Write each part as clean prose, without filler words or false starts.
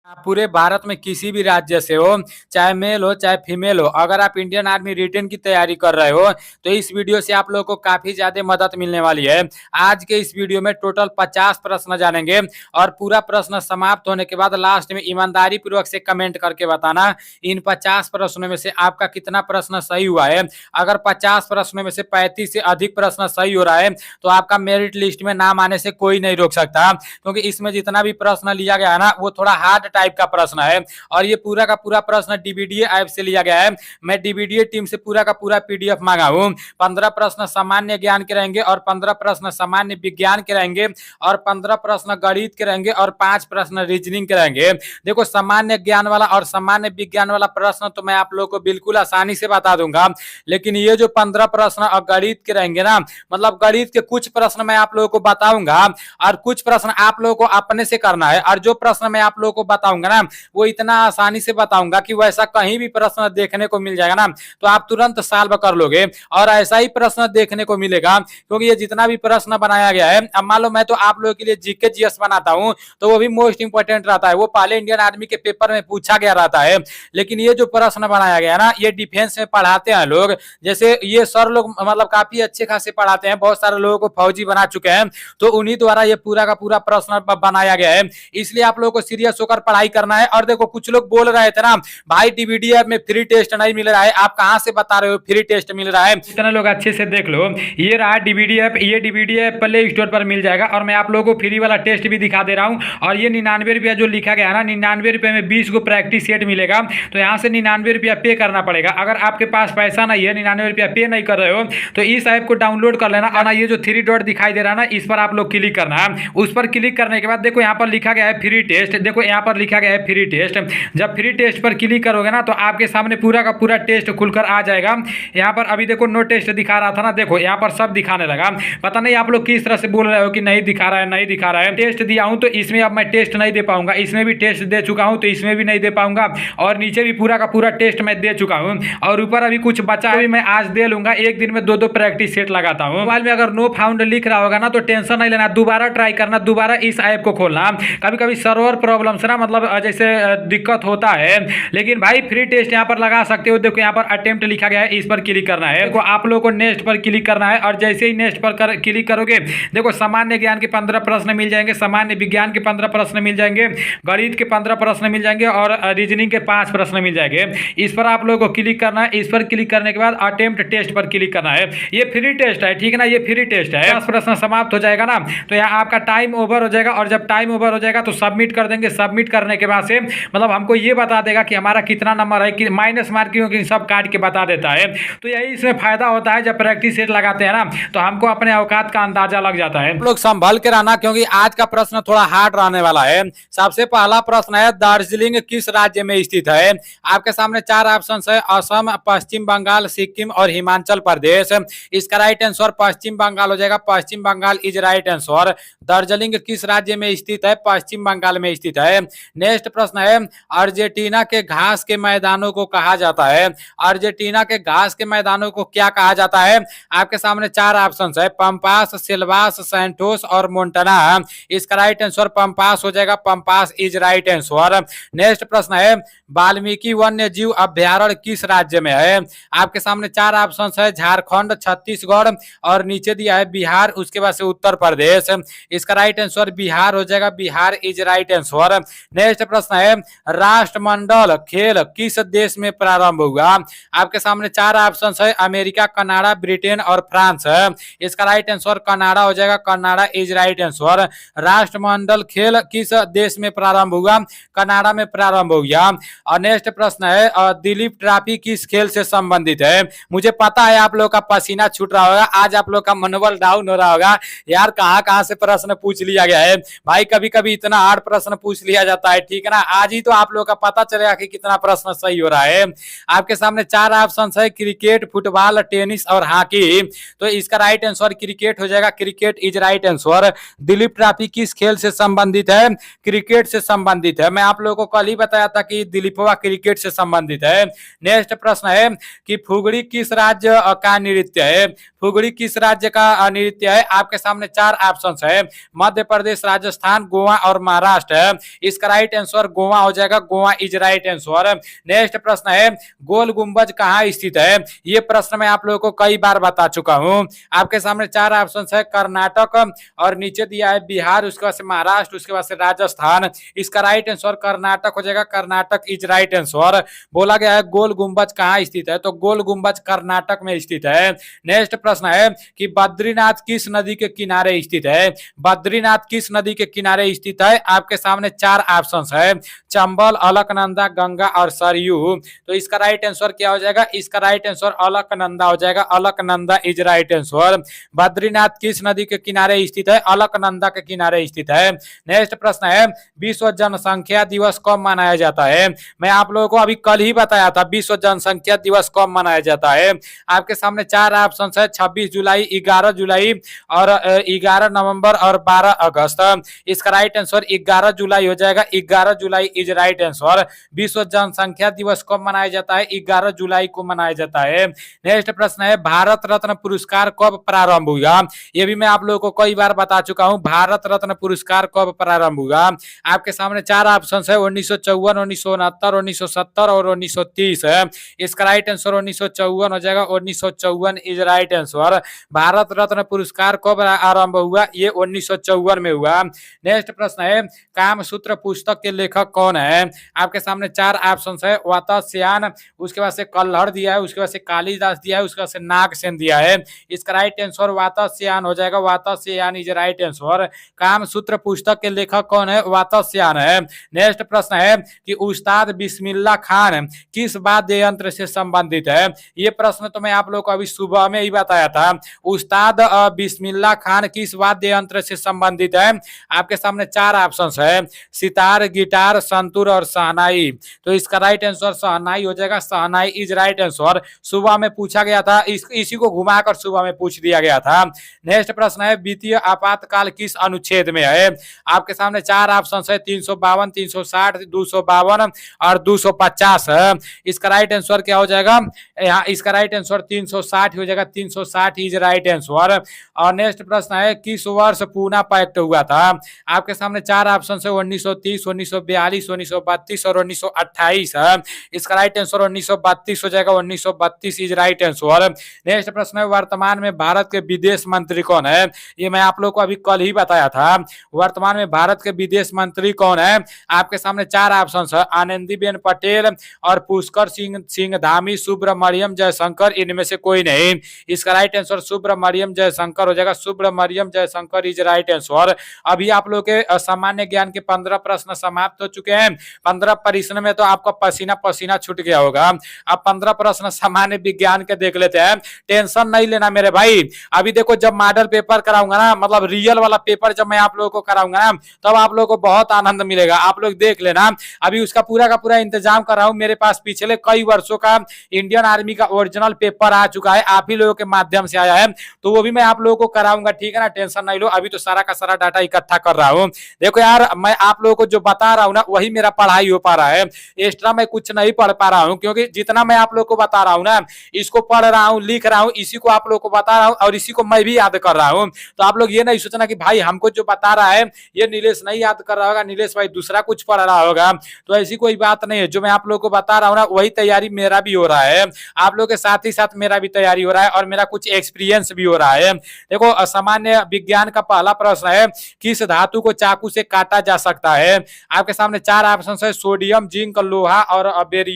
आप पूरे भारत में किसी भी राज्य से हो, चाहे मेल हो चाहे फीमेल हो, अगर आप इंडियन आर्मी रिटेन की तैयारी कर रहे हो तो इस वीडियो से आप लोगों को काफी ज्यादा मदद मिलने वाली है। आज के इस वीडियो में टोटल 50 प्रश्न जानेंगे और पूरा प्रश्न समाप्त होने के बाद लास्ट में ईमानदारी पूर्वक से कमेंट करके बताना इन 50 प्रश्नों में से आपका कितना प्रश्न सही हुआ है। अगर 50 प्रश्नों में से 35 से अधिक प्रश्न सही हो रहा है तो आपका मेरिट लिस्ट में नाम आने से कोई नहीं रोक सकता, क्योंकि इसमें जितना भी प्रश्न लिया गया है ना वो थोड़ा हार्ड टाइप का प्रश्न है और ये पूरा का पूरा प्रश्न डीबीडीए ऐप से लिया गया है। मैं डीबीडीए टीम से पूरा का पूरा पीडीएफ मांगा हूं। 15 प्रश्न सामान्य ज्ञान के रहेंगे और 15 प्रश्न सामान्य विज्ञान के रहेंगे और 15 प्रश्न गणित के रहेंगे और 5 प्रश्न रीजनिंग के रहेंगे। देखो, सामान्य ज्ञान वाला और सामान्य विज्ञान वाला प्रश्न तो मैं आप लोगों को बिल्कुल आसानी से बता दूंगा, लेकिन ये जो 15 प्रश्न और गणित के रहेंगे ना, मतलब गणित के कुछ प्रश्न मैं आप लोगों को बताऊंगा और कुछ प्रश्न आप लोगों को अपने से करना है। और जो प्रश्न मैं आप लोगों को बताऊंगा ना वो इतना आसानी से बताऊंगा कि वैसा कहीं भी प्रश्न देखने को मिल जाएगा ना तो आप तुरंत सॉल्व कर लोगे और ऐसा ही प्रश्न देखने को मिलेगा, क्योंकि ये जितना भी प्रश्न बनाया गया है, अब मान लो मैं तो आप लोगों के लिए जीके जीएस बनाता हूं तो वो भी मोस्ट इंपोर्टेंट रहता है, वो पहले इंडियन आर्मी के पेपर में पूछा गया रहता है। लेकिन ये जो प्रश्न बनाया गया ना ये डिफेंस में पढ़ाते हैं लोग, जैसे ये सर लोग मतलब काफी अच्छे खासे पढ़ाते हैं, बहुत सारे लोगों को फौजी बना चुके हैं, तो उन्हीं द्वारा ये पूरा का पूरा प्रश्न बनाया गया है। इसलिए आप लोगों को सीरियस होकर पढ़ाई करना है। और देखो, कुछ लोग बोल रहे थे ना भाई डीवीडी ऐप में फ्री टेस्ट नहीं मिल रहा है, आप कहां से बता रहे हो फ्री टेस्ट मिल रहा है। इतने लोग अच्छे से देख लो, ये रहा डीवीडी ऐप, ये डीवीडी ऐप प्ले स्टोर पर मिल जाएगा और मैं आप लोगों को फ्री वाला टेस्ट भी दिखा दे रहा हूं। और ये 99 रुपया जो लिखा गया है ना, 99 रुपये में 20 को प्रैक्टिस सेट मिलेगा, तो यहाँ से 99 रुपया पे करना पड़ेगा। अगर आपके पास पैसा नहीं है, 99 रुपया पे नहीं कर रहे हो, तो इस ऐप को डाउनलोड कर लेना। और ये जो 3 डॉट दिखाई दे रहा है ना, इस पर आप लोग क्लिक करना है। उस पर क्लिक करने के बाद देखो यहाँ पर लिखा गया है फ्री टेस्ट, देखो यहाँ पर लिखा गया है फ्री टेस्ट। जब फ्री टेस्ट पर क्लिक करोगे ना तो आपके सामने पूरा का पूरा टेस्ट खुलकर आ जाएगा। यहाँ पर अभी देखो नो टेस्ट दिखा रहा था ना, देखो यहाँ पर सब दिखाने लगा। पता नहीं आप लोग किस तरह से बोल रहे हो कि नहीं दिखा रहा है, नहीं दिखा रहा है। टेस्ट दिया हूँ तो इसमें अब मैं टेस्ट नहीं दे पाऊंगा, इसमें भी टेस्ट दे चुका हूँ तो इसमें भी नहीं दे पाऊंगा, और नीचे भी पूरा का पूरा टेस्ट मैं दे चुका हूँ, और ऊपर अभी कुछ बचा है मैं आज दे लूंगा। एक दिन में 2-2 प्रैक्टिस सेट लगाता हूँ। मोबाइल में अगर नो फाउंड लिख रहा होगा ना तो टेंशन नहीं लेना, दोबारा ट्राई करना, दोबारा इस ऐप को खोलना। कभी कभी सर्वर प्रॉब्लम से ना मतलब जैसे दिक्कत होता है, लेकिन भाई फ्री टेस्ट यहाँ पर लगा सकते हो। देखो यहाँ पर अटेम्प्ट लिखा गया है, इस पर क्लिक करना है। देखो आप लोगों को नेक्स्ट पर क्लिक करना है, और जैसे ही नेक्स्ट पर क्लिक करोगे देखो सामान्य ज्ञान के 15 प्रश्न मिल जाएंगे, सामान्य विज्ञान के 15 प्रश्न मिल जाएंगे, गणित के 15 प्रश्न मिल जाएंगे और रीजनिंग के 5 प्रश्न मिल जाएंगे। इस पर आप लोगों को क्लिक करना है। इस पर क्लिक करने के बाद अटेम्प्ट टेस्ट पर क्लिक करना है। ये फ्री टेस्ट है, ठीक है ना, ये फ्री टेस्ट है। 10 प्रश्न समाप्त हो जाएगा ना तो यहाँ आपका टाइम ओवर हो जाएगा, और जब टाइम ओवर हो जाएगा तो सबमिट कर देंगे। सबमिट करने के बाद से मतलब हमको ये बता देगा कि हमारा कितना नंबर है, कि माइनस मार्किंग की सब काट के बता देता है। तो यही इसमें फायदा होता है, जब प्रैक्टिस सेट लगाते हैं ना तो हमको अपने औकात का अंदाजा लग जाता है। लोग संभल के रहना, क्योंकि आज का प्रश्न थोड़ा हार्ड रहने वाला है। सबसे पहला प्रश्न है दार्जिलिंग किस राज्य में स्थित है। आपके सामने 4 ऑप्शन है, असम, पश्चिम बंगाल, सिक्किम और हिमाचल प्रदेश। इसका राइट आंसर पश्चिम बंगाल हो जाएगा। Paschim Bangal is right answer. Darjeeling किस राज्य में स्थित है, पश्चिम बंगाल में स्थित है। नेक्स्ट प्रश्न है अर्जेंटीना के घास के मैदानों को कहा जाता है। अर्जेंटीना के घास के मैदानों को क्या कहा जाता है। आपके सामने 4 ऑप्शन है, पंपास, सिल्वास, सैंटोस और मोन्टाना। इसका राइट आंसर पंपास हो जाएगा। Pampas is right answer. Next प्रश्न है वाल्मीकि वन्य जीव अभ्यारण्य किस राज्य में है। आपके सामने 4 ऑप्शन है, झारखंड, छत्तीसगढ़ और नीचे दिया है बिहार, उसके बाद से उत्तर प्रदेश। इसका राइट आंसर बिहार हो जाएगा। Bihar is right answer. Next प्रश्न है राष्ट्रमंडल खेल किस देश में प्रारंभ हुआ। आपके सामने 4 ऑप्शन है, अमेरिका, कनाडा, ब्रिटेन और फ्रांस है। इसका राइट आंसर कनाडा हो जाएगा। Canada is right answer. राष्ट्रमंडल खेल किस देश में प्रारंभ हुआ, कनाडा में प्रारंभ हो गया। और नेक्स्ट प्रश्न है दिलीप ट्रॉफी किस खेल से संबंधित है। मुझे पता है आप लोग का पसीना छूट रहा होगा, आज आप लोग का मनोबल डाउन हो रहा होगा, यार कहां कहां से प्रश्न पूछ लिया गया है। भाई कभी कभी इतना हार्ड प्रश्न पूछ लिया जाता है, ठीक है ना। आज ही तो आप लोग का पता चलेगा कि कितना प्रश्न सही हो रहा है। आपके सामने 4 ऑप्शन है, क्रिकेट, फुटबॉल, टेनिस और हॉकी। तो इसका राइट आंसर क्रिकेट हो जाएगा। Cricket is right answer. Dilip trophy किस खेल से संबंधित है, क्रिकेट से संबंधित है। मैं आप लोगों को कल ही बताया था कि दिलीपवा क्रिकेट से संबंधित है। नेक्स्ट प्रश्न है कि फुगड़ी किस राज्य का नृत्य है। फुगड़ी किस राज्य का नृत्य है। आपके सामने 4 ऑप्शन है, मध्य प्रदेश, राजस्थान, गोवा और महाराष्ट्र। इसका राइट राइट आंसर गोवा हो जाएगा, Goa is right answer. Next प्रश्न है गोल गुंबज कहाँ स्थित है? ये प्रश्न मैं आप लोगों को कई बार बता चुका हूं। आपके सामने चार ऑप्शन है, कर्नाटक और नीचे दिया है बिहार, उसके बाद से महाराष्ट्र, उसके बाद से राजस्थान। इसका राइट आंसर कर्नाटक हो जाएगा, कर्नाटक इज राइट आंसर। बोला गया है गोल गुंबज कहाँ स्थित है, तो गोल गुंबज कर्नाटक में स्थित है। नेक्स्ट प्रश्न है कि बद्रीनाथ किस नदी के किनारे स्थित है? बद्रीनाथ किस नदी के किनारे स्थित है? आपके सामने चार ऑप्शंस है, चंबल, अलकनंदा, गंगा और सरयू। तो इसका राइट आंसर क्या हो जाएगा? इसका राइट आंसर अलकनंदा हो जाएगा, Alaknanda is right answer. Badrinath किस नदी के किनारे स्थित है? अलकनंदा के किनारे स्थित है। नेक्स्ट प्रश्न है विश्व जनसंख्या दिवस कब मनाया जाता है? मैं आप लोगों को अभी कल ही बताया था विश्व जनसंख्या दिवस कब मनाया जाता है। आपके सामने चार ऑप्शन है, 26 जुलाई, 11 जुलाई और 11 नवंबर और 12 अगस्त। इसका राइट आंसर 11 जुलाई हो जाएगा, 11 जुलाई इज राइट आंसर। विश्व जनसंख्या दिवस कब मनाया जाता है? 11 जुलाई को मनाया जाता है। नेक्स्ट प्रश्न है भारत रत्न पुरस्कार कब प्रारंभ हुआ? ये भी मैं आप लोगों को कई बार बता चुका हूं, भारत रत्न पुरस्कार कब प्रारंभ हुआ। आपके सामने चार ऑप्शन है, 1954, 1969, 1970 और 1930 है। इसका राइट आंसर 1954 हो जाएगा, 1954 is right answer. Bharat Ratna पुरस्कार कब आरंभ हुआ? ये 1954 में हुआ। नेक्स्ट प्रश्न है कामसूत्र पुस्तक के लेखक कौन है? आपके सामने चार ऑप्शन है, वात्स्यायन, उसके बाद से कल्हड़ दिया है, उसके बाद से कालिदास दिया है, उसके बाद से नागसेन दिया है। इसका राइट आंसर वात्स्यायन हो जाएगा, Vatsyayan is right answer. Kamasutra पुस्तक के लेखक कौन है? वात्स्यायन है। नेक्स्ट प्रश्न है कि उस्ताद बिस्मिल्लाह खान किस वाद्य यंत्र से संबंधित है? ये प्रश्न तो मैं आप लोगों को अभी सुबह में ही बताया था। उस्ताद बिस्मिल्लाह खान किस वाद्य यंत्र से संबंधित है? आपके सामने चार ऑप्शन है, सितार, गिटार, संतूर और शहनाई। तो इसका राइट आंसर शहनाई हो जाएगा, शहनाई इज राइट आंसर। सुबह में पूछा गया था, इसी को घुमाकर सुबह में पूछ दिया गया था। नेक्स्ट प्रश्न है वित्तीय आपातकाल किस अनुच्छेद में है? आपके सामने चार ऑप्शन है, 352, 360, 252 और 250 है। इसका राइट आंसर क्या हो जाएगा? यहाँ इसका राइट आंसर 360 हो जाएगा, 360 इज राइट आंसर। और नेक्स्ट प्रश्न है किस वर्ष पूना पैक्ट हुआ था? आपके सामने चार ऑप्शन है, 1930, 1942, 1932 और 1928 है। इसका राइट आंसर 1932 हो जाएगा, 1932 इज राइट आंसर। नेक्स्ट प्रश्न है वर्तमान में भारत के विदेश मंत्री कौन है? ये मैं आप लोग को अभी कल ही बताया था। वर्तमान में भारत के विदेश मंत्री कौन है? आपके सामने चार ऑप्शन है, आनंदीबेन पटेल और पुष्कर सिंह धामी, सुब्रमण्यम जयशंकर, इनमें से कोई नहीं। इसका राइट आंसर सुब्रमण्यम जयशंकर हो जाएगा, Subrahmanyam Jaishankar is right answer. अभी आप लोग के सामान्य ज्ञान के 15 प्रश्न समाप्त हो चुके हैं। 15 प्रश्न में तो आपका पसीना पसीना छूट गया होगा। अब 15 प्रश्न सामान्य विज्ञान के देख लेते हैं। टेंशन नहीं लेना मेरे भाई। अभी देखो जब मॉडल पेपर कराऊंगा ना, मतलब रियल वाला पेपर जब मैं आप लोगों को कराऊंगा ना, तब आप लोगों को बहुत आनंद मिलेगा। आप लोग देख लेना। अभी उसका पूरा का पूरा इंतजाम कर रहा हूं। मेरे पास पिछले कई वर्षों का इंडियन आर्मी का ओरिजिनल पेपर आ चुका है, आप ही लोगों के माध्यम से आया है, तो वो भी मैं आप लोगों को कराऊंगा। ठीक है ना, टेंशन नहीं लो। अभी तो सारा का सारा डाटा इकट्ठा कर रहा हूँ। देखो यार, मैं आप लोगों को जो बता रहा हूँ ना, वही मेरा पढ़ाई हो पा रहा है। एक्स्ट्रा मैं कुछ नहीं पढ़ पा रहा हूँ, क्योंकि जितना मैं आप लोगों को बता रहा हूँ ना, इसको पढ़ रहा हूँ, लिख रहा हूँ, इसी को आप लोगों को बता रहा हूँ और इसी को मैं भी याद कर रहा हूँ। तो आप लोग ये नहीं सोचना कि भाई हमको जो बता रहा है ये नीलेश नहीं याद कर रहा होगा, नीलेश भाई दूसरा कुछ पढ़ रहा होगा। तो ऐसी कोई बात नहीं है। जो मैं आप लोगों को बता रहा हूँ ना, वही तैयारी मेरा भी हो रहा है, आप लोग के साथ ही साथ मेरा भी तैयारी हो रहा है और मेरा कुछ एक्सपीरियंस भी हो रहा है। देखो सामान्य विज्ञान का पहला प्रश्न है, किस धातु को चाकू से काटा जा सकता है? आपके सामने चार ऑप्शन है, सोडियम, जिंक, लोहा और बेरियम।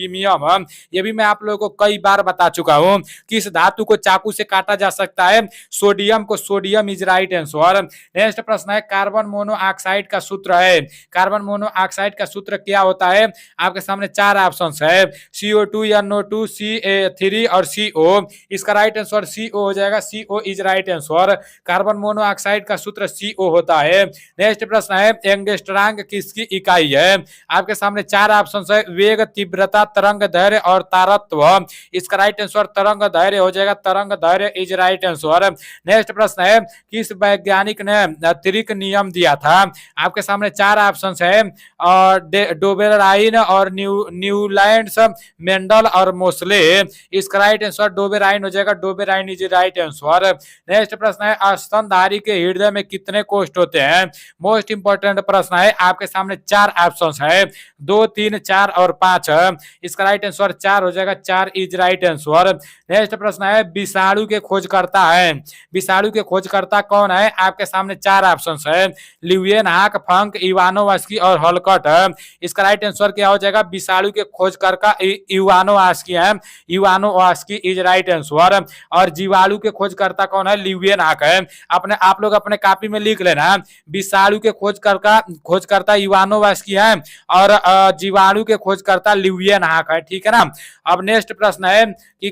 ये भी मैं आप लोगों को कई बार बता चुका हूँ। किस धातु को चाकू से काटा जा सकता है? सोडियम को, sodium is right answer. Next प्रश्न है कार्बन मोनोऑक्साइड का सूत्र है। कार्बन मोनोऑक्साइड का सूत्र क्या होता है? आपके सामने चार ऑप्शन है, CO2, NO2, C3 और CO। इसका राइट आंसर CO हो जाएगा, CO is right answer. Carbon monoxide का सूत्र CO होता है। नेक्स्ट प्रश्न है एंगस्ट्रॉम किसकी इकाई है? आपके सामने चार ऑप्शन है, वेग, तीव्रता, तरंग दैर्घ्य और तारत्व। इसका राइट आंसर तरंग दैर्घ्य हो जाएगा, तरंग दैर्घ्य इज राइट आंसर। नेक्स्ट प्रश्न है किस वैज्ञानिक ने अतिरिक्त नियम दिया था? आपके सामने चार ऑप्शन है, डोबेराइन और न्यूलैंड्स, मेंडल और मोसले। इसका राइट आंसर डोबेराइन हो जाएगा, डोबेराइन इज राइट आंसर। नेक्स्ट प्रश्न है स्तनधारी के हृदय में कितने कोष्ठ होते हैं? मोस्ट इंपोर्टेंट प्रश्न है। आपके सामने सामने 4 ऑप्शंस है, 2, 3, 4 और 5 है। इसका राइट आंसर 4 हो जाएगा, 4 इज राइट आंसर। नेक्स्ट प्रश्न है, विषाणु के खोजकर्ता है, विषाणु के खोजकर्ता कौन है? आपके सामने 4 ऑप्शंस है, ल्यूएनहाक, फंक, इवानोवास्की और हॉलकट है। इसका राइट आंसर क्या हो जाएगा? विषाणु के खोजकर्ता इवानोवास्की है, इवानोवास्की इज राइट आंसर। और जीवाणु के खोजकर्ता कौन है? ल्यूएनहाक है। अपने आप लोग अपने कॉपी में लिख लेना, विषाणु के खोजकर्ता इवानोवास्की है और जीवाणु के खोजकर्ता ल्यूएनहाक है, ठीक है ना। अब नेक्स्ट प्रश्न है कि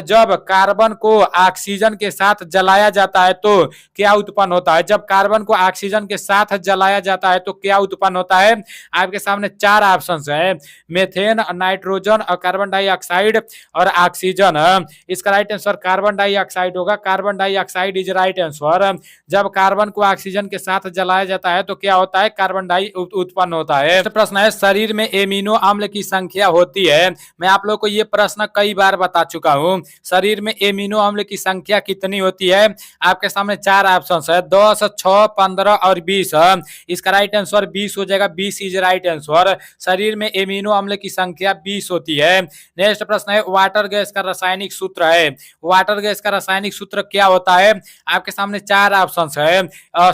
जब कार्बन को ऑक्सीजन के साथ जलाया जाता है तो क्या उत्पन्न होता है? जब कार्बन को ऑक्सीजन के साथ जलाया जाता है तो क्या उत्पन्न होता है? आपके सामने 4 ऑप्शंस है, मेथेन, नाइट्रोजन, कार्बन डाइऑक्साइड और ऑक्सीजन। इसका राइट आंसर कार्बन डाइऑक्साइड होगा, carbon dioxide is right answer. जब कार्बन को ऑक्सीजन के साथ जलाया जाता है तो क्या होता है? कार्बन डाई उत्पन्न होता है। प्रश्न है, शरीर में एमिनो अम्ल की संख्या होती है। मैं आप लोग को ये प्रश्न कई बार बता चुका हूँ, शरीर में एमिनो अम्ल की संख्या कितनी होती है? आपके सामने 4 ऑप्शंस है, 10, 6, 15 और 20। इसका राइट आंसर 20 हो जाएगा, 20 इज राइट आंसर। शरीर में एमिनो अम्ल की संख्या 20 होती है। नेक्स्ट प्रश्न है, वाटर गैस का रासायनिक सूत्र है, वाटर गैस का रासायनिक सूत्र क्या होता है? आपके सामने 4 ऑप्शंस है,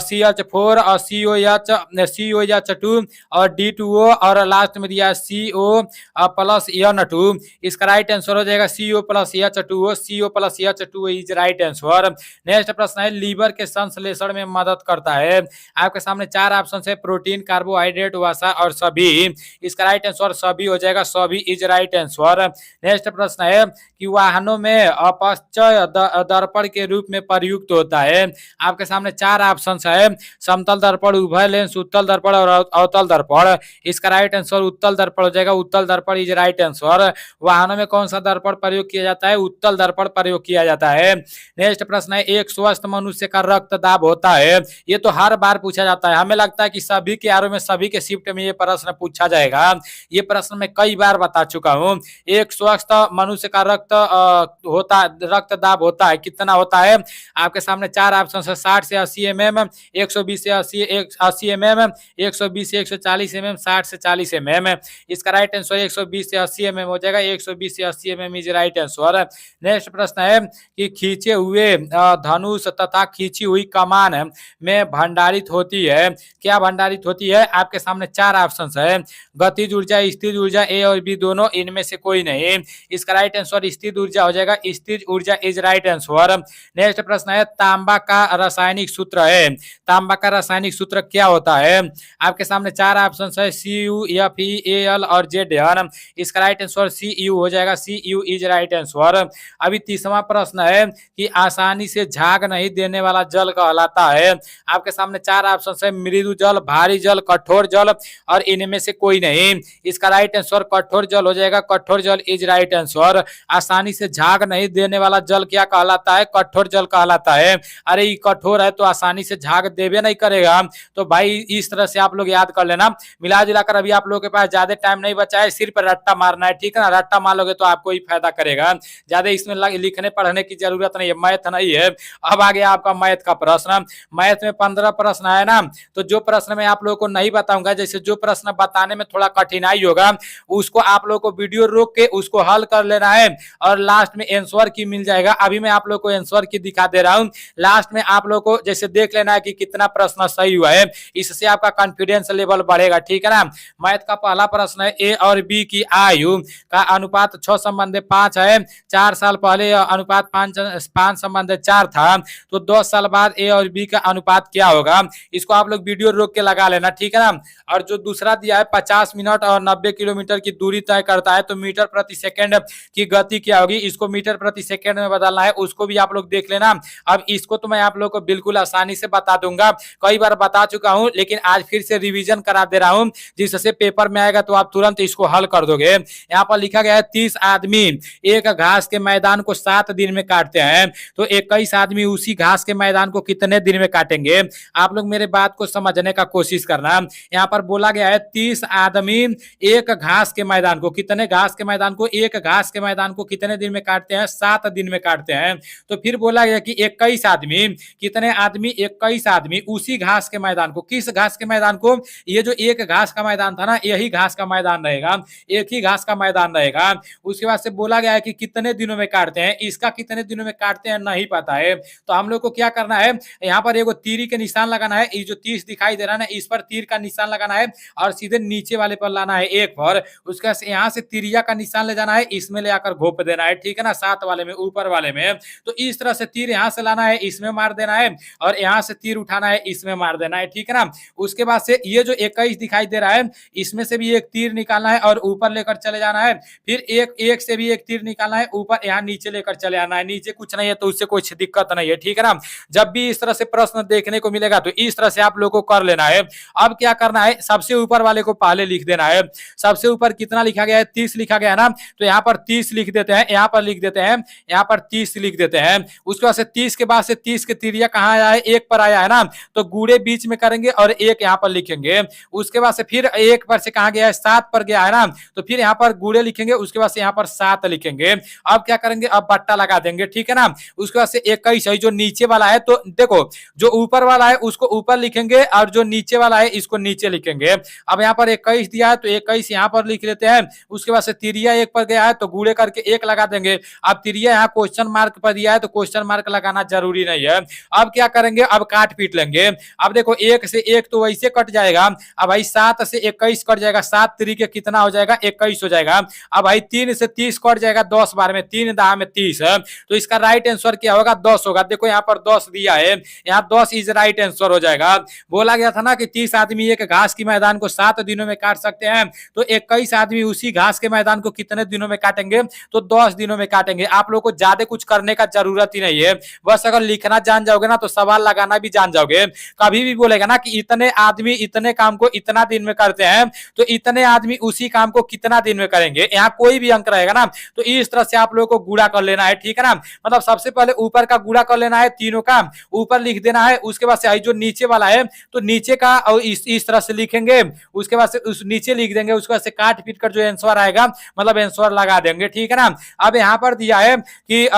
CH4 और COH2 और D2O और लास्ट में दिया CO प्लस N2। इसका राइट आंसर हो जाएगा CO plus H2O, CO plus H2O is right answer. Next प्रश्न है, लीवर के संश्लेषण में मदद करता है। आपके सामने 4 ऑप्शन है, प्रोटीन, कार्बोहाइड्रेट, वसा और सभी। इसका राइट आंसर सभी हो जाएगा, सभी इज राइट आंसर। नेक्स्ट प्रश्न है कि वाहनों में अपचय दर्पण के रूप में प्रयुक्त होता है। आपके सामने 4 ऑप्शन है, समतल दर्पण, उभय लेंस, उत्तल दर्पण और अवतल दर्पण। इसका राइट आंसर उत्तल दर्पण हो जाएगा, उत्तल दर्पण इज राइट आंसर। वाहनों में कौन सा दर्पण प्रयोग किया जाता है? उत्तल दर्पण प्रयोग किया जाता है। नेक्स्ट प्रश्न है, एक स्वस्थ मनुष्य का रक्तदाब होता है। ये तो हर बार पूछा जाता है, हमें लगता है कि सभी के आरो में सभी के शिफ्ट में ये प्रश्न पूछा जाएगा। ये प्रश्न मैं कई बार बता चुका हूँ। एक स्वस्थ मनुष्य का रक्तदाब होता है, कितना होता है? आपके सामने 4 ऑप्शन है, 60 से 80 mm, 120 से 80 mm, 120 से 140 mm, 60 से 40 mm। इसका राइट आंसर 120 से 80 mm हो जाएगा, 120 से 80 mm is right answer. Next प्रश्न है कि खींचे हुए धनुष तथा खींची हुई कमान में भंडारित होती है, क्या भंडारित होती है? आपके सामने 4 ऑप्शन है, गतिज ऊर्जा, स्थिर ऊर्जा, ए और बी दोनों, इनमें से कोई नहीं। इसका राइट आंसर स्थिर ऊर्जा हो जाएगा, स्थिर ऊर्जा इज राइट आंसर। नेक्स्ट प्रश्न है, तांबा का रासायनिक सूत्र है, तांबा का रासायनिक सूत्र क्या होता है? आपके सामने 4 ऑप्शन है, CuFeAl और Zn। इसका राइट आंसर Cu हो जाएगा, Cu इज राइट आंसर। अभी 30वां प्रश्न है कि आसानी से झाग नहीं देने वाला जल कहलाता है। आपके सामने 4 ऑप्शन है, मृदु जल, भारी जल, कठोर जल और इनमें से कोई नहीं। इसका राइट आंसर कठोर जल हो जाएगा, कठोर जल इज राइट आंसर। आसानी से झाग नहीं देने वाला जल क्या कहलाता है? कठोर जल कहलाता है। अरे ये कठोर है तो आसानी से झाग देवे नहीं करेगा। तो भाई इस तरह से आप लोग याद कर लेना। मिला जुलाकर अभी आप लोगों के पास ज्यादा टाइम नहीं बचा है, सिर्फ रट्टा मारना है, ठीक है ना। रट्टा मार लोगे तो आपको ही फायदा करेगा, ज्यादा इसमें लिखने पढ़ने की जरूरत नहीं है, मैथ नहीं है। अब आ गया आपका मैथ का प्रश्न। मैथ में 15 प्रश्न है ना, तो जो प्रश्न मैं आप लोगों को नहीं बताऊंगा, जैसे जो प्रश्न बताने में थोड़ा कठिनाई होगा, उसको आप लोगों को वीडियो रोक के उसको हल कर लेना है और लास्ट में आंसर की मिल जाएगा। अभी मैं आप लोग को आंसर की दिखा दे रहा हूं, लास्ट में आप लोग को जैसे देख लेना है कि कितना प्रश्न सही हुआ है, इससे आपका कॉन्फिडेंस लेवल बढ़ेगा, ठीक है ना। मैथ का पहला प्रश्न है, ए और बी की आयु का अनुपात 6:5 है। 4 साल पहले अनुपात 5:4 था, तो 10 साल बाद ए और बी का अनुपात क्या होगा? इसको आप लोग वीडियो रोक के लगा लेना, ठीक है ना। और जो दूसरा दिया है 50 मिनट और 90 किलोमीटर की दूरी तय करता है, तो मीटर प्रति सेकंड की गति क्या होगी? इसको मीटर प्रति सेकंड में बदलना है, उसको भी आप लोग देख लेना। अब इसको तो मैं आप लोग को बिल्कुल आसानी से बता दूंगा, कई बार बता चुका हूं, लेकिन आज फिर से रिवीजन करा दे रहा हूं, जिससे पेपर में आएगा तो आप तुरंत इसको हल कर दोगे। यहाँ पर लिखा गया है 30 आदमी एक घास के मैदान को 7 दिन में काटते हैं, तो 21 आदमी उसी घास के मैदान को कितने दिन में काटेंगे? आप लोग मेरे बात को समझने का कोशिश करना। यहाँ पर बोला गया है 30 आदमी एक घास के मैदान को, कितने घास के मैदान को? एक घास के मैदान को कितने दिन में काटते हैं? 7 दिन में काटते हैं। तो फिर बोला गया कि 21 आदमी, कितने आदमी? 21 आदमी उसी घास के मैदान को, किस घास के मैदान को? ये जो एक घास का मैदान था ना, यही घास का मैदान रहेगा, एक ही घास का मैदान रहेगा। उसके बाद से बोला गया है कि कितने दिनों में काटते हैं, इसका कितने दिनों में काटते हैं नहीं पता है। तो हम लोग को क्या करना है, यहाँ पर एगो तीरी के निशान लगाना है, ये जो 30 दिखाई दे रहा है ना, इस पर तीर का निशान लगाना है और सीधे नीचे वाले पर लाना है एक पर। उसके बाद यहाँ से तिरिया का निशान ले जाना है, इसमें ले आकर घोप देना है, ठीक है ना, 7 वाले में, ऊपर वाले में। तो इस तरह से तीर यहाँ से लाना है, इसमें मार देना है, और यहाँ से तीर उठाना है, इसमें मार देना है, ठीक है ना। उसके बाद से ये जो 21 दिखाई दे रहा है, इसमें से भी एक तीर निकालना है और ऊपर लेकर चले जाना है। फिर एक से भी एक तीर निकालना है, ऊपर यहाँ नीचे लेकर चले आना है। नीचे कुछ नहीं है तो उससे कोई दिक्कत नहीं है, ठीक है ना। जब भी इस तरह से प्रश्न देखने को मिलेगा तो इस तरह से आप लोगों को कर लेना है। अब क्या करना है, सबसे ऊपर वाले को पहले लिख देना है। सबसे ऊपर कितना लिखा गया है, 30 लिखा गया है ना, तो यहाँ पर 30 लिख देते हैं, यहाँ पर लिख देते हैं, यहाँ पर 30 लिख देते हैं। उसके बाद से 30 के बाद से 30 के तिरिया कहाँ आया है, एक पर आया है ना, तो गूढ़े बीच में करेंगे और एक यहाँ पर लिखेंगे। उसके बाद से फिर एक पर से कहाँ गया है, 7 पर गया है ना, तो फिर यहाँ पर गूढ़े लिखेंगे, उसके बाद से यहाँ पर 7 लिखेंगे। अब क्या करेंगे, अब बट्टा लगा देंगे, ठीक है ना। उसके बाद से 21 है जो नीचे वाला है, तो देखो जो ऊपर वाला है उसको ऊपर लिखेंगे और जो नीचे वाला है इसको नीचे लिखेंगे। अब यहाँ पर 21 दिया है तो 21 यहाँ पर लिख लेते हैं। उसके बाद से तिरिया एक पर गया है तो गूढ़े करके एक लगा देंगे। अब तिरिया यहाँ क्वेश्चन मार्क पर दिया है तो क्वेश्चन मार्क लगाना जरूरी नहीं है। अब क्या करेंगे, अब काट पीट लेंगे। अब देखो 1 से 1 तो वैसे कट जाएगा। अब भाई 7 से 21 कट जाएगा, 7 तरीके कितना हो जाएगा, 21 हो जाएगा। अब भाई 3 से 30 कट जाएगा, 10 बार में 3 दाह में 30 है, तो इसका राइट आंसर क्या होगा, 10 होगा। देखो यहाँ पर 10 दिया है, यहाँ 10 इज राइट आंसर हो जाएगा। बोला गया था ना कि 30 आदमी एक घास की मैदान को 7 दिनों में काट सकते हैं, तो 21 आदमी उसी घास के मैदान को कितने दिनों में काटेंगे, तो 10 दिनों में काटेंगे। आप लोग को ज्यादा कुछ करने का जरूरत ही नहीं है, बस अगर लिखना जान जाओगे ना तो सवाल लगाना भी जान जाओगे। कभी भी बोलेगा ना कि इतने आदमी इतने काम को इतना दिन में करते हैं, तो इतने आदमी उसी काम को कितना दिन में करेंगे, यहाँ कोई भी अंक रहेगा ना, तो इस तरह से आप लोगों को गुणा कर लेना है, ठीक है ना। मतलब सबसे पहले ऊपर का गुणा कर लेना है, तीनों का ऊपर लिख देना है। उसके बाद से जो नीचे वाला है तो नीचे का और इस तरह से लिखेंगे, उसके बाद से उस नीचे लिख देंगे। उसके बाद से काट पीट कर जो आंसर आएगा मतलब आंसर लगा देंगे, ठीक है ना। अब यहाँ पर दिया है कि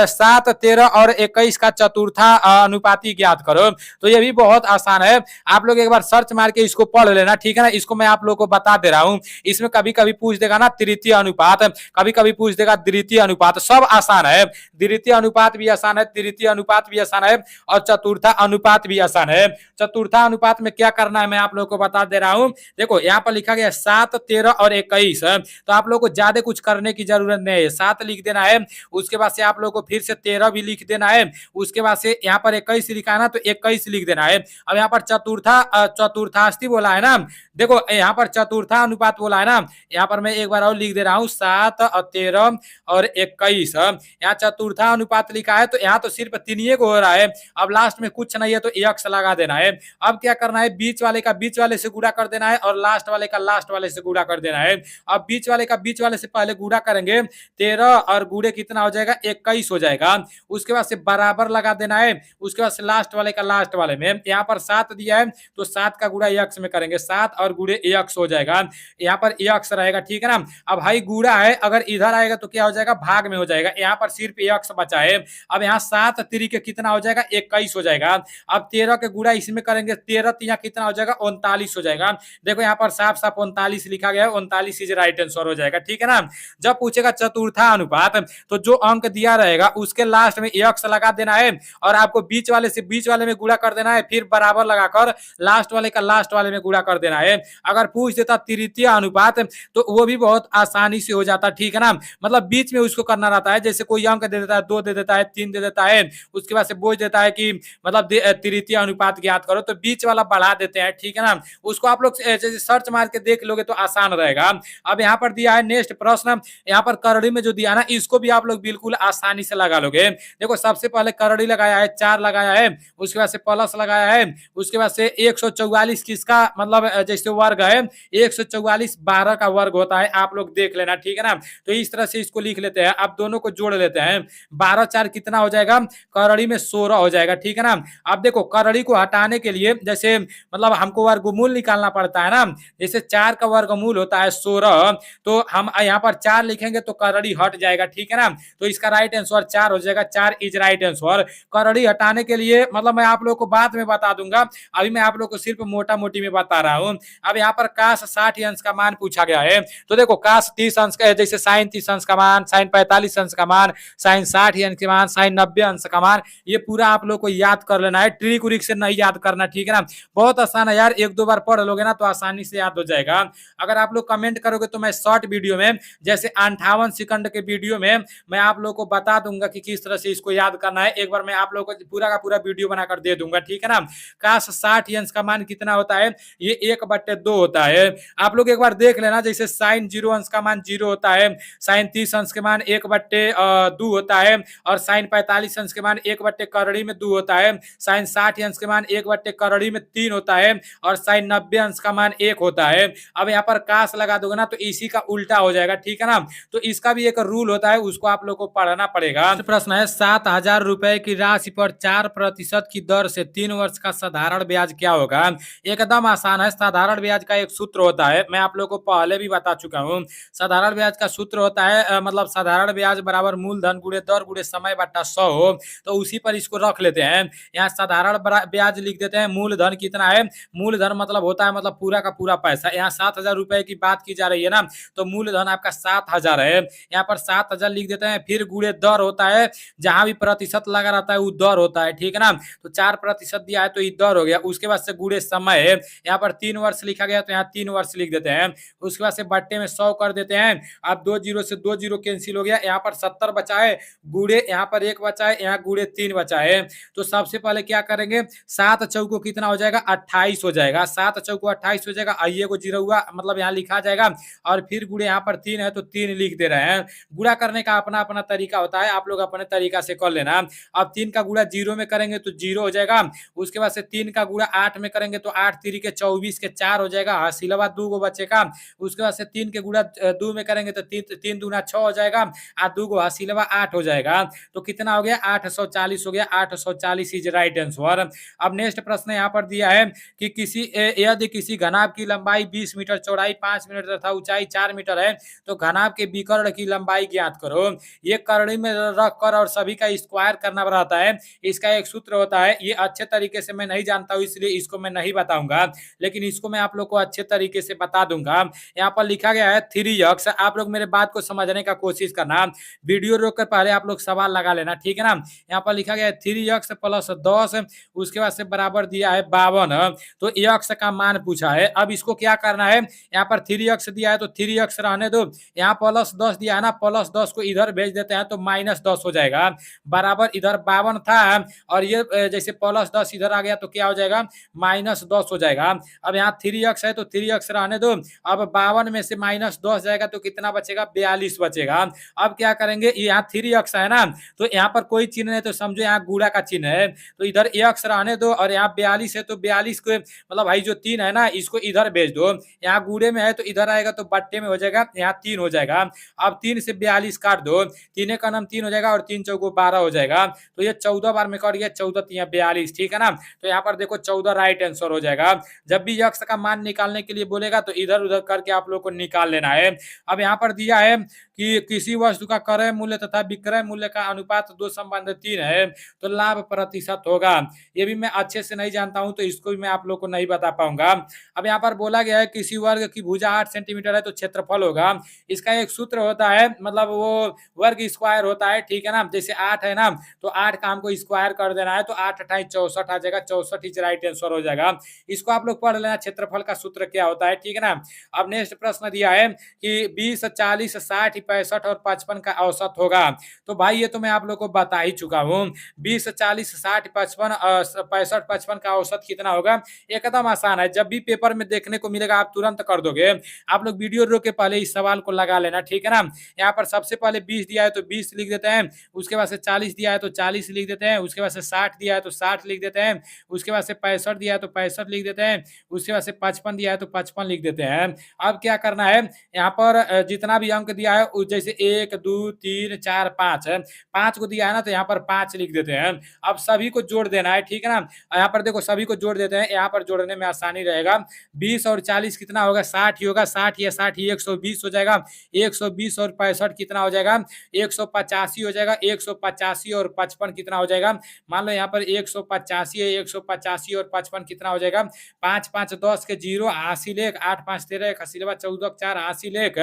7, 13 और 21 का चतुर्था अनुपाती ज्ञात करो, तो ये भी बहुत आसान है। आप लोग एक बार सर्च मार के इसको पढ़ लेना, ठीक है ना। इसको मैं आप लोग को बता दे रहा हूँ। इसमें कभी कभी पूछ देगा ना तृतीय अनुपात, कभी कभी पूछ देगा द्वितीय अनुपात, सब आसान है। द्वितीय अनुपात भी आसान है, तृतीय अनुपात भी आसान है और चतुर्था अनुपात भी आसान है। चतुर्था अनुपात में क्या करना है मैं आप लोग को बता दे रहा हूँ। देखो यहाँ पर लिखा गया 7, 13 और 21, तो आप लोग को ज्यादा कुछ करने की जरूरत नहीं है। 7 लिख देना है, उसके बाद से आप लोग को फिर से 13 भी लिख देना है, उसके बाद से यहाँ पर 21 लिखा है ना तो 21 लिख देना है। अब यहाँ पर चतुर्थास्ति बोला है ना, देखो यहाँ पर चतुर्था अनुपात बोला है ना, यहाँ पर मैं एक बार और लिख दे रहा हूँ 7 और 13 और 21। यहाँ चतुर्था अनुपात लिखा है तो यहाँ तो सिर्फ 3 को हो रहा है। अब लास्ट में कुछ नहीं है तो x लगा देना है। अब क्या करना है, बीच वाले का बीच वाले से गुणा कर देना है और लास्ट वाले का लास्ट वाले से गुणा कर देना है। अब बीच वाले का बीच वाले से पहले गुणा करेंगे, 13 और गुणे कितना हो जाएगा, 21 हो जाएगा। उसके बाद से बराबर लगा देना है, उसके बाद से लास्ट वाले का लास्ट वाले में। यहाँ पर 7 दिया है तो 7 का गुणा x में करेंगे, 7 और गुणे x हो जाएगा, यहाँ पर x रहेगा, ठीक है ना। अब भाई गुणा है, अगर इधर आएगा तो क्या हो जाएगा, भाग में हो जाएगा, यहाँ पर सिर्फ x बचा है। अब यहाँ 7 तरीके कितना हो जाएगा, 21 हो जाएगा। अब 13 के गुणा इसमें करेंगे, 13 यहाँ कितना हो जाएगा, 39 हो जाएगा। देखो यहाँ पर साफ साफ 39 लिखा गया है, 39 इज राइट आंसर हो जाएगा, ठीक है ना। जब पूछेगा चतुर्था अनुपात तो जो अंक दिया रहेगा उसके लास्ट में x लगा देना है और आपको बीच वाले से बीच वाले में गुणा कर देना है, फिर बराबर लगाकर लास्ट वाले का लास्ट वाले में गुणा कर देना है। अगर पूछ देता तृतीय अनुपात तो वो भी बहुत आसानी से हो जाता, ठीक है ना। मतलब बीच में उसको करना रहता है, जैसे कोई अंक दे देता है, 2 दे देता है, 3 दे देता है, उसके बाद से बोझ देता है कि मतलब तृतीय अनुपात ज्ञात करो, तो बीच वाला बढ़ा देते हैं, ठीक है ना। उसको आप लोग जैसे सर्च मार के देख लोगे तो आसान रहेगा। अब यहाँ पर दिया है नेक्स्ट प्रश्न, यहाँ पर करड़ी में जो दिया ना इसको भी आप लोग बिल्कुल आसानी से लगा लोगे। देखो सबसे पहले करड़ी लगाया है, 4 लगाया है, उसके बाद से प्लस लगाया है, उसके बाद से 144 किसका मतलब जैसे वर्ग है, 144 12 का वर्ग होता है, आप लोग देख लेना, ठीक है ना। तो इस तरह से इसको लिख लेते हैं। अब दोनों को जोड़ लेते हैं, 12 4 कितना हो जाएगा, करड़ी में 16 हो जाएगा, ठीक है ना। अब देखो करड़ी को हटाने के लिए जैसे मतलब हमको वर्गमूल निकालना पड़ता है ना, जैसे 4 का वर्गमूल होता है 16, तो हम यहाँ पर 4 लिखेंगे तो करड़ी हट जाएगा, ठीक है ना। तो इसका राइट आंसर 4 हो जाएगा, 4 इज राइट आंसर। करड़ी हटाने के लिए मतलब मैं आप लोग को बाद में बता दूंगा, अभी मैं आप लोग को सिर्फ मोटा मोटी क्वालिटी में बता रहा हूँ। अब यहाँ पर काश 60 अंश का मान पूछा गया है, तो देखो काश 30 अंश का है, जैसे साइन 30 अंश का मान, साइन 45 अंश का मान, साइन 60 अंश का मान, साइन 90 अंश का मान, ये पूरा आप लोग को याद कर लेना है, ट्रिक उरिक से नहीं याद करना, ठीक है ना। बहुत आसान है यार, एक दो बार पढ़ लोगे ना तो आसानी से याद हो जाएगा। अगर आप लोग कमेंट करोगे तो मैं शॉर्ट वीडियो में, जैसे 58 सेकंड के वीडियो में मैं आप लोग को बता दूंगा कि किस तरह से इसको याद करना है। एक बार मैं आप लोग को पूरा का पूरा वीडियो बनाकर दे दूंगा, ठीक है ना। काश 60 अंश का मान कितना होता है, ये 1/2 होता है। आप लोग एक बार देख लेना, जैसे साइन 0 अंश का मान 0 होता है, साइन 30 अंश के मान 1/2 होता है, और साइन 45 अंश के मान 1/2 में 2 होता है, साइन 60 अंश के मान 1/2 में 3 होता है, और साइन 90 अंश का मान 1 होता है। अब यहाँ पर काश लगा दोगे ना तो इसी का उल्टा हो जाएगा, ठीक है ना। तो इसका भी एक रूल होता है, उसको आप लोग को पढ़ना पड़ेगा। प्रश्न है 7,000 रुपए की राशि पर 4% की दर से 3 वर्ष का साधारण ब्याज क्या होगा। एकदम आसान है। साधारण ब्याज का एक सूत्र होता है, मैं आप लोग को पहले भी बता चुका हूँ। साधारण ब्याज का सूत्र होता है मतलब साधारण ब्याज बराबर मूलधन गुणे दर गुणे समय बटा 100 हो, तो उसी पर इसको रख लेते हैं। यहाँ साधारण ब्याज लिख देते हैं। मूलधन कितना है, मूलधन मतलब होता है मतलब पूरा का पूरा पैसा। यहाँ 7,000 रुपए की बात की जा रही है ना, तो मूलधन आपका 7,000 है। यहाँ पर 7,000 लिख देते हैं। फिर गुणे दर होता है, जहां भी प्रतिशत लगा रहता है वो दर होता है, ठीक है ना। तो 4% दिया है तो ये दर हो गया। उसके बाद से गुणे समय है, यहाँ पर 3 वर्ष लिखा गया तो यहाँ 3 वर्ष लिख देते हैं। उसके बाद से बट्टे में 100 कर देते हैं। अब 2 जीरो से 2 जीरो कैंसिल हो गया, यहाँ पर 70 बचा है, गुणे यहाँ पर 1 बचा है, यहाँ गुणे 3 बचा है। तो सबसे पहले क्या करेंगे, 7 चौको कितना हो जाएगा, 28 हो जाएगा। 7 चौको 28 हो जाएगा। आइए को जीरो हुआ मतलब यहाँ लिखा जाएगा, और फिर गुणे यहाँ पर 3 है तो 3 लिख दे रहे हैं। गुणा करने का अपना अपना तरीका होता है, आप लोग अपने तरीका से कर लेना। अब 3 का गुणा 0 में करेंगे तो 0 हो जाएगा। उसके बाद से 3 का गुणा 8 में करेंगे तो 8 3 के 24 के 4 हो जाएगा, हासिलवा 2 गो बचेगा। उसके बाद से 3 के गुणा 2 में करेंगे तो 3 दूना 6 हो जाएगा, और 2 गो हासिलवा 8 हो जाएगा। तो कितना हो गया, 840 हो गया। 840 इज राइट आंसर। अब नेक्स्ट प्रश्न यहाँ पर दिया है कि यदि किसी घनाभ की लंबाई 20 मीटर, चौड़ाई 5 मीटर तथा ऊंचाई 4 मीटर है, तो घनाभ के विकर्ण की लंबाई ज्ञात करो। ये करनी में रख कर और सभी का स्क्वायर करना रहता है। इसका एक सूत्र होता है, ये अच्छे तरीके से मैं नहीं जानता हूँ इसलिए इसको मैं नहीं बताऊंगा, लेकिन इसको मैं आप लोग को अच्छे तरीके से बता दूंगा। यहाँ पर लिखा गया है 3x। आप लोग मेरे बात को समझने का कोशिश करना, वीडियो रोक कर पहले आप लोग सवाल लगा लेना, ठीक है ना। यहाँ पर लिखा गया है 3x + 10, उसके बाद से बराबर दिया है 52। तो x का मान पूछा है। अब इसको क्या करना है, यहाँ पर 3x दिया है तो 3x रहने दो, यहाँ +10 दिया है ना, +10 को इधर भेज देते हैं तो -10 हो जाएगा। बराबर इधर 52 था, और ये जैसे +10 इधर आ गया तो क्या हो जाएगा, -10 हो जाएगा। अब यहाँ 3x है तो 3x रहने दो। अब 52 में से -10 जाएगा तो कितना बचेगा, 42 बचेगा। अब क्या करेंगे, यहाँ 3x है ना, तो यहाँ पर कोई चिन्ह नहीं तो समझो यहाँ गुणा का चिन्ह है, तो इधर x रहने दो, और यहाँ 42 है तो 42 को मतलब भाई जो 3 है ना इसको इधर भेज दो। यहाँ गुणे में है तो इधर आएगा तो बट्टे में हो जाएगा, यहाँ 3 हो जाएगा। अब 3 से 42 काट दो, 3 का नाम 3 हो जाएगा, और 3 चौको 12 हो जाएगा। तो ये 14 बार में कट गया, 14 3 42, ठीक है ना। तो यहाँ पर देखो 14 राइट आंसर हो जाएगा। जब भी x का मान निकालने के लिए बोलेगा तो इधर उधर करके आप लोग को निकाल लेना है। अब यहाँ पर दिया है कि किसी वस्तु का क्रय मूल्य तथा विक्रय मूल्य का अनुपात 2:3 है, तो लाभ प्रतिशत होगा। ये भी मैं अच्छे से नहीं जानता हूं तो इसको भी मैं आप लोग को नहीं बता पाऊंगा। अब यहाँ पर बोला गया है किसी वर्ग की भुजा 8 सेंटीमीटर है तो क्षेत्रफल होगा। इसका एक सूत्र होता है, मतलब वो वर्ग स्क्वायर होता है, ठीक है ना। जैसे 8 है ना, तो 8 का हमको स्क्वायर कर देना है, तो 8 × 64 आ जाएगा, 64 इज राइट आंसर हो जाएगा। इसको आप लोग पढ़ लेना, क्षेत्रफल का सूत्र क्या होता है, ठीक है ना। अब नेक्स्ट प्रश्न दिया है कि 20 40 60 65 और 55 का औसत होगा। तो भाई ये तो मैं आप लोग को बता ही चुका हूँ। 20 40 60 55 65 55 का औसत कितना होगा, एकदम आसान है। जब भी पेपर में देखने को मिलेगा आप तुरंत कर दोगे। आप लोग वीडियो रोक के पहले इस सवाल को लगा लेना, ठीक है ना। यहाँ पर सबसे पहले 20 दिया है तो 20 लिख देते हैं, उसके बाद से 40 दिया है तो 40 लिख देते हैं, उसके बाद से 60 दिया है तो 60 लिख देते हैं, उसके बाद से 65 दिया है तो 65 लिख देते हैं, उसके बाद से 55 दिया है तो 55 लिख देते हैं। अब क्या करना है, यहाँ पर जितना भी अंक दिया है जैसे 1 2 3 4 5 है, 5 को दिया है ना, तो यहाँ पर 5 लिख देते हैं। अब सभी को जोड़ देना है, ठीक है ना। यहाँ पर देखो सभी को जोड़ देते हैं, यहाँ पर जोड़ने में आसानी रहेगा। 20 और 40 कितना होगा, 60 ही होगा। 60 या 60 ही 120 हो जाएगा। 120 और 65 कितना हो जाएगा, 185 हो जाएगा। 185 और 55 कितना हो जाएगा, मान लो यहाँ पर 185 है, 185 और 55 कितना हो जाएगा, 5 5 10 के 0, 80 लेख, 8 5 13, 1 80 14 4, 80 लेख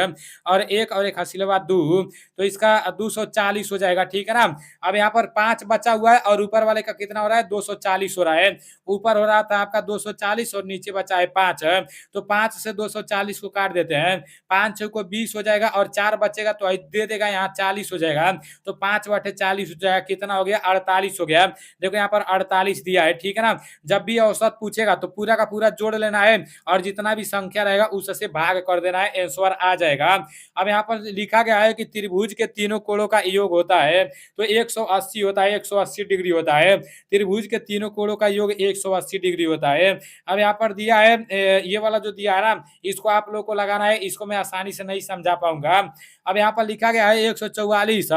और 1 80 2, तो इसका 240 हो जाएगा, ठीक है ना। अब यहाँ पर 5 बचा हुआ है और ऊपर वाले का कितना हो रहा है, 240 हो रहा है। ऊपर हो रहा था आपका 240 और नीचे बचा है 5, तो 5 से 240 को काट देते हैं। 5 को 20 हो जाएगा और 4 बचेगा तो दे देगा यहाँ 40 हो जाएगा, तो 5/40 हो जाएगा, कितना हो गया, 48 हो गया। देखो यहाँ पर 48 दिया है, ठीक है ना। जब भी औसत पूछेगा तो पूरा का पूरा जोड़ लेना है और जितना भी संख्या रहेगा उससे भाग कर देना है, आंसर आ जाएगा। अब यहाँ पर लिखा गया है कि त्रिभुज के तीनों कोणों का योग होता है तो 180 होता है, 180 डिग्री होता है। त्रिभुज के तीनों कोणों का योग 180 डिग्री होता है। अब यहाँ पर दिया है ये वाला जो दिया है ना, इसको आप लोग को लगाना है, इसको मैं आसानी से नहीं समझा पाऊंगा। अब यहाँ पर लिखा गया है 144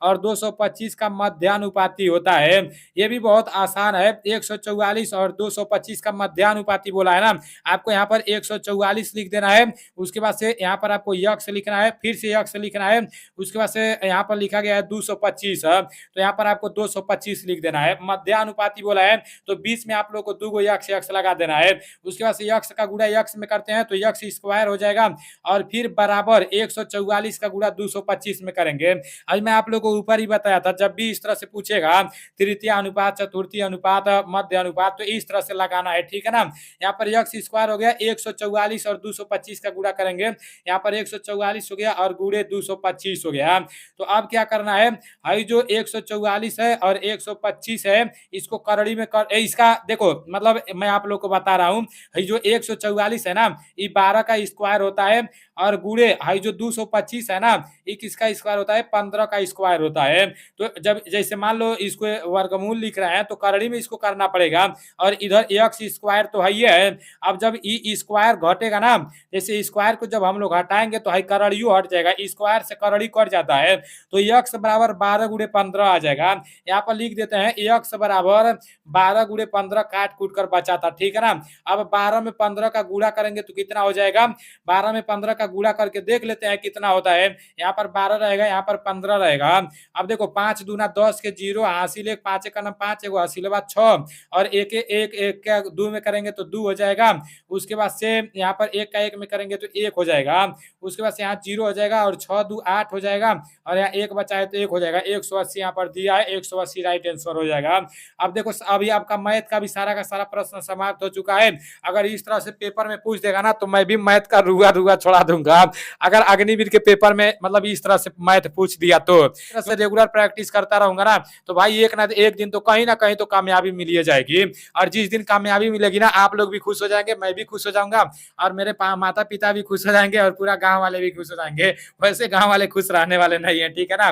और 225 का मध्यानुपाती होता है। ये भी बहुत आसान है, 144 और 225 का मध्यानुपाती बोला है ना, आपको यहाँ पर 144 लिख देना है। उसके बाद से यहाँ पर आपको यक्ष लिखना है, फिर से यक्ष लिखना है। उसके बाद से यहाँ पर लिखा गया है 225, तो यहाँ पर आपको 225 लिख देना है। मध्यानुपाती बोला है तो बीच में आप लोग को 2 यक्ष यक्ष लगा देना है। उसके बाद से यक्ष का गुणा यक्ष में करते हैं तो यक्ष स्क्वायर हो जाएगा और फिर बराबर 144 का गुणा 225 में करेंगे। आज मैं आप लोग को ऊपर ही बताया था, जब भी इस तरह से पूछेगा तृतीय अनुपात, चतुर्थी अनुपात, मध्य अनुपात, तो इस तरह से लगाना है, ठीक है ना। यहाँ पर यक्ष स्क्वायर हो गया, 144 और 225 का गुणा करेंगे, यहाँ पर 144 हो गया और गुणे 225 हो गया। तो अब क्या करना है, भाई जो 144 है और 125 है इसको करड़ी में कर, इसका देखो मतलब मैं आप लोग को बता रहा हूँ, जो 144 है ना ये 12 का स्क्वायर होता है और गुणे हाई जो 225 है ना ये किसका स्क्वायर होता है, 15 का स्क्वायर होता है। तो जब जैसे मान लो इसको वर्गमूल लिख रहे हैं तो करड़ी में इसको करना पड़ेगा और इधर एक्स स्क्वायर तो है ही है। अब जब ई स्क्वायर घटेगा ना, जैसे स्क्वायर को जब हम लोग हटाएंगे तो हाई करड़ियों हट जाएगा, स्क्वायर से करड़ी कट जाता है, तो एक्स बराबर 12 गुणे 15 आ जाएगा। यहाँ पर लिख देते हैं एक्स बराबर 12 गुणे 15 काट कूट कर बचा था, ठीक है ना। अब 12 में 15 का गुणा करेंगे तो कितना हो जाएगा, 12 में 15 का गुणा करके देख लेते हैं कितना होता है। यहाँ पर 12 रहेगा, यहाँ पर 15 रहेगा। अब देखो 5 दूना 10 के 0, हासिल 1, 5 का नाम 5, एगो हासिल 6 और एक एक का 2 में करेंगे तो 2 हो जाएगा। उसके बाद से यहाँ पर 1 का 1 में करेंगे तो 1 हो जाएगा। उसके बाद से यहाँ 0 हो जाएगा और 6 2 8 हो जाएगा और यहाँ 1 बचा है तो 1 हो जाएगा। 180 यहाँ पर दिया है, 180 राइट आंसर हो जाएगा। अब देखो अभी आपका मैथ का भी सारा का सारा प्रश्न समाप्त हो चुका है। अगर इस तरह से पेपर में पूछ देगा ना तो मैं भी मैथ का रुआ रुआ छोड़ा दूंगा। अगर अग्निवीर के पेपर में मतलब इस तरह से मैथ पूछ दिया तो इस तरह से रेगुलर प्रैक्टिस करता रहूंगा ना तो भाई एक ना एक दिन तो कहीं ना कहीं तो कामयाबी मिल जाएगी। और जिस दिन कामयाबी मिलेगी ना आप लोग भी खुश हो जाएंगे, मैं भी खुश हो जाऊंगा और मेरे माता पिता भी खुश हो जाएंगे और पूरा गाँव वाले भी खुश हो जाएंगे। वैसे गाँव वाले खुश रहने वाले नहीं है, ठीक है ना।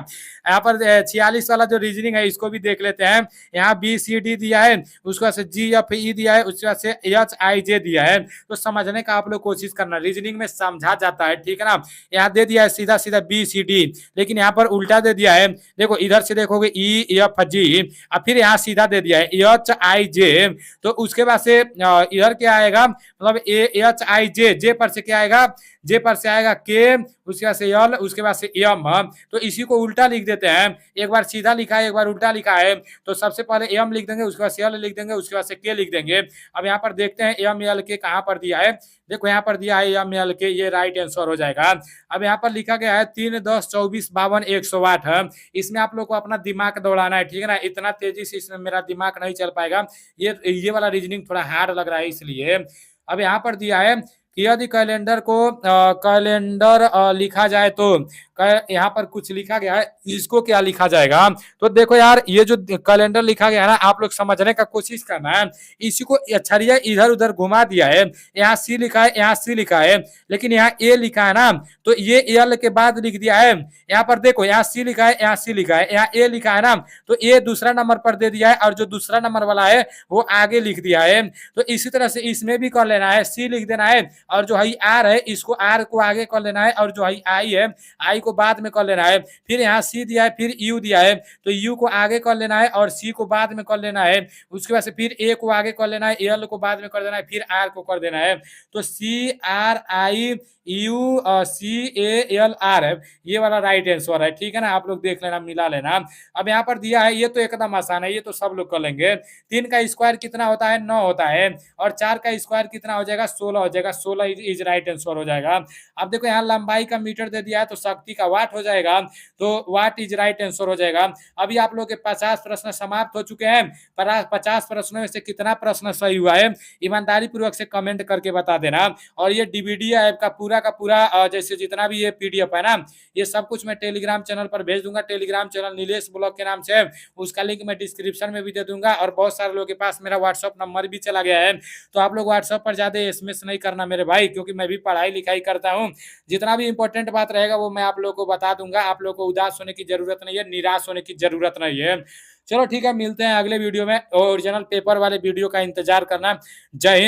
यहाँ पर 46 वाला जो रीजनिंग है इसको भी देख लेते हैं। यहाँ BCD दिया है, उसके बाद से GFE दिया है, उसके बाद से HIJ दिया है। तो समझने का आप लोग कोशिश करना, रीजनिंग में समझा जाता है, ठीक है ना। यहाँ दे दिया है सीधा सीधा BCD, लेकिन यहाँ पर उल्टा दे दिया है। देखो इधर से देखोगे EFG और फिर यहाँ सीधा दे दिया है HIJ। तो उसके बाद से इधर क्या आएगा, मतलब HIJ, जे पर से क्या आएगा, जे पर से आएगा के, उसके बाद से यल, उसके बाद से एम। तो इसी को उल्टा लिख देते हैं, एक बार सीधा लिखा है एक बार उल्टा लिखा है। तो सबसे पहले एम लिख देंगे, उसके बाद से यल लिख देंगे, उसके बाद से के लिख देंगे। अब यहाँ पर देखते हैं एम एल के कहाँ पर दिया है, देखो यहाँ पर दिया है एम एल के, ये राइट आंसर हो जाएगा। अब यहाँ पर लिखा गया है 3 10 24 52 108 है। इसमें आप लोग को अपना दिमाग दौड़ाना है, ठीक है ना। इतना तेजी से इसमें मेरा दिमाग नहीं चल पाएगा, ये वाला रीजनिंग थोड़ा हार्ड लग रहा है इसलिए। अब यहाँ पर दिया है कि यदि कैलेंडर को कैलेंडर लिखा जाए तो यहाँ पर कुछ लिखा गया है, इसको क्या लिखा जाएगा। तो देखो यार ये जो कैलेंडर लिखा गया है ना आप लोग समझने का कोशिश करना है। इसी को छरिया इधर उधर घुमा दिया है, यहाँ सी लिखा है यहाँ सी लिखा है, लेकिन यहाँ ए लिखा है ना तो ये एल के बाद लिख दिया है। यहाँ पर देखो यहाँ सी लिखा है यहाँ सी लिखा है, यहाँ ए लिखा है ना तो ए दूसरा नंबर पर दे दिया है और जो दूसरा नंबर वाला है वो आगे लिख दिया है। तो इसी तरह से इसमें भी कर लेना है, सी लिख देना है और जो है आर है इसको आर को आगे कर लेना है, और जो है आई है आई को बाद में कर लेना है। फिर यहाँ सी दिया है, फिर यू दिया है, तो यू को आगे कर लेना है और सी को बाद में कर लेना है। उसके बाद से फिर ए को आगे कर लेना है, एल को बाद में कर देना है, फिर आर को कर देना है। तो C R I U C A L R है, ये वाला राइट आंसर है। ठीक है ना, आप लोग देख लेना, मिला लेना। अब यहाँ पर दिया है, ये तो एकदम आसान है, ये तो सब लोग कर लेंगे। 3 का स्क्वायर कितना होता है? 9 होता है। और 4 का स्क्वायर कितना हो जाएगा? 16 हो जाएगा। 16 इज राइट आंसर हो जाएगा। अब देखो यहाँ लंबाई का मीटर दे दिया है, तो शक्ति का वाट हो जाएगा, तो वाट इज राइट आंसर हो जाएगा। अभी आप लोग के 50 प्रश्न समाप्त हो चुके हैं। 50 प्रश्नों में से कितना प्रश्न सही हुआ है ईमानदारी पूर्वक से कमेंट करके बता देना। और ये डीवीडी ऐप का पूरा जैसे जितना भी ये पीडीएफ है ना, ये सब कुछ मैं टेलीग्राम चैनल पर भेज दूंगा। टेलीग्राम चैनल नीलेश ब्लॉग के नाम से है, उसका लिंक मैं डिस्क्रिप्शन में भी दे दूंगा। और बहुत सारे लोगों के पास मेरा व्हाट्सअप नंबर भी चला गया है, तो आप लोग व्हाट्सअप पर ज्यादा एसएमएस नहीं करना मेरे भाई, क्योंकि मैं भी पढ़ाई लिखाई करता हूँ। जितना भी इंपॉर्टेंट बात रहेगा वो मैं आप लोग को बता दूंगा। आप लोग को उदास होने की जरूरत नहीं है, निराश होने की जरूरत नहीं है। चलो ठीक है, मिलते हैं अगले वीडियो में। ओरिजिनल पेपर वाले वीडियो का इंतजार करना। जय हिंद।